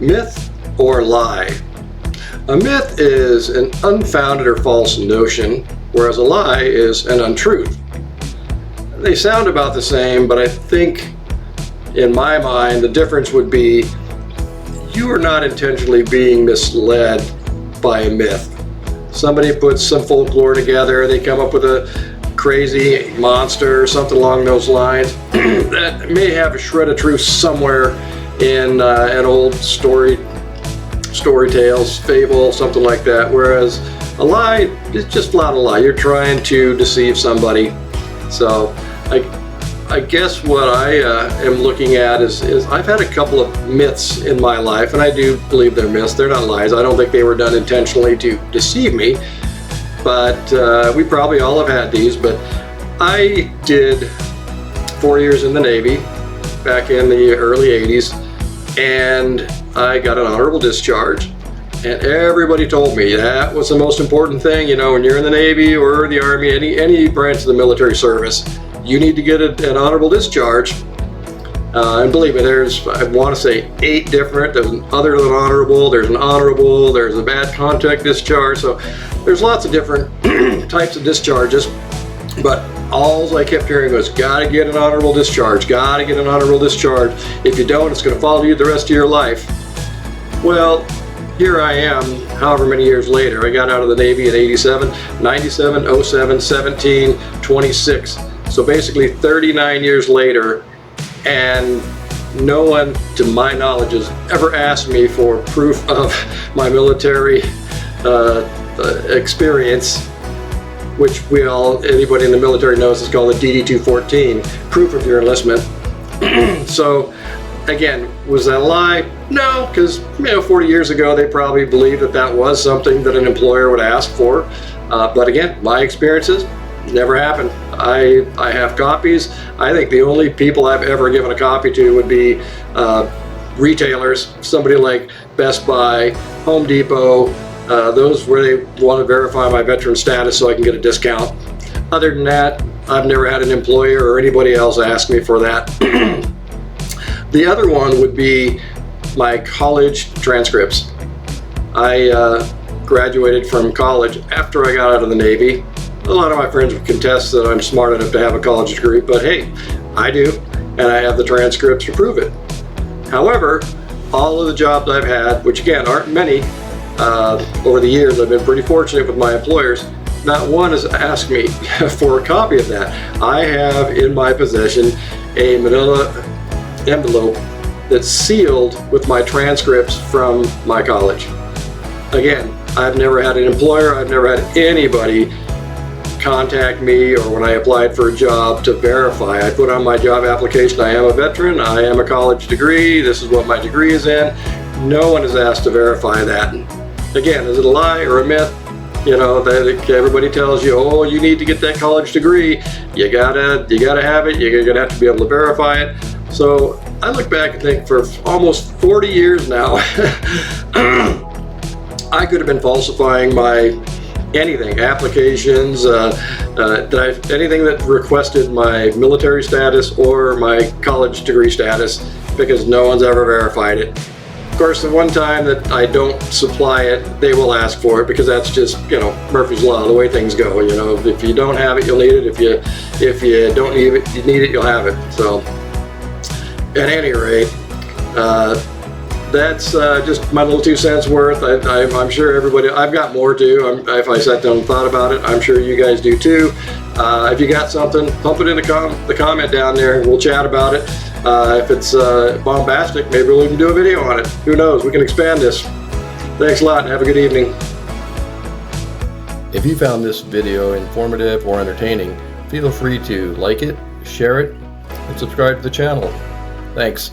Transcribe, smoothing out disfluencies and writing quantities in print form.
Myth or lie? A myth is an unfounded or false notion, whereas a lie is an untruth. They sound about the same, but I think in my mind the difference would be you are not intentionally being misled by a myth. Somebody puts some folklore together, they come up with a crazy monster or something along those lines that may have a shred of truth somewhere in an old story tales, fable, something like that, whereas a lie is just flat a lie. You're trying to deceive somebody. So I guess what I am looking at is I've had a couple of myths in my life, and I do believe they're myths. They're not lies. I don't think they were done intentionally to deceive me, but we probably all have had these. But I did 4 years in the Navy back in the early 80s, and I got an honorable discharge, and everybody told me that was the most important thing. You know, when you're in the Navy or the Army, any branch of the military service, you need to get an honorable discharge. And believe me, there's, I want to say 8 different. There's an other than honorable, there's an honorable, there's a bad contact discharge. So there's lots of different types of discharges. But all I kept hearing was, gotta get an honorable discharge, gotta get an honorable discharge. If you don't, it's gonna follow you the rest of your life. Well, here I am, however many years later. I got out of the Navy in 87, 97, 07, 17, 26. So basically 39 years later, and no one, to my knowledge, has ever asked me for proof of my military experience, which anybody in the military knows is called a DD-214, proof of your enlistment. So again, was that a lie? No, because 40 years ago they probably believed that was something that an employer would ask for. But again, my experiences never happened. I have copies. I think the only people I've ever given a copy to would be retailers, somebody like Best Buy, Home Depot, those where they want to verify my veteran status so I can get a discount. Other than that, I've never had an employer or anybody else ask me for that. The other one would be my college transcripts. I graduated from college after I got out of the Navy. A lot of my friends would contest that I'm smart enough to have a college degree, but hey, I do, and I have the transcripts to prove it. However, all of the jobs I've had, which again aren't many, over the years I've been pretty fortunate with my employers, not one has asked me for a copy of that. I have in my possession a manila envelope that's sealed with my transcripts from my college. Again, I've never had an employer, I've never had anybody contact me or when I applied for a job to verify. I put on my job application, I am a veteran, I am a college degree, this is what my degree is in. No one is asked to verify that. Again, is it a lie or a myth? You know, everybody tells you, oh, you need to get that college degree. You gotta have it. You're gonna have to be able to verify it. So I look back and think for almost 40 years now, I could have been falsifying my anything, applications, anything that requested my military status or my college degree status, because no one's ever verified it. Of course, the one time that I don't supply it, they will ask for it, because that's just, Murphy's Law, the way things go. If you don't have it, you'll need it. If you don't need it, you'll have it. So, at any rate, that's just my little 2 cents worth. I'm sure everybody, I've got more too. If I sat down and thought about it, I'm sure you guys do too. If you got something, pump it in the comment down there. We'll chat about it. If it's bombastic, maybe we'll even do a video on it. Who knows? We can expand this. Thanks a lot and have a good evening. If you found this video informative or entertaining, feel free to like it, share it, and subscribe to the channel. Thanks.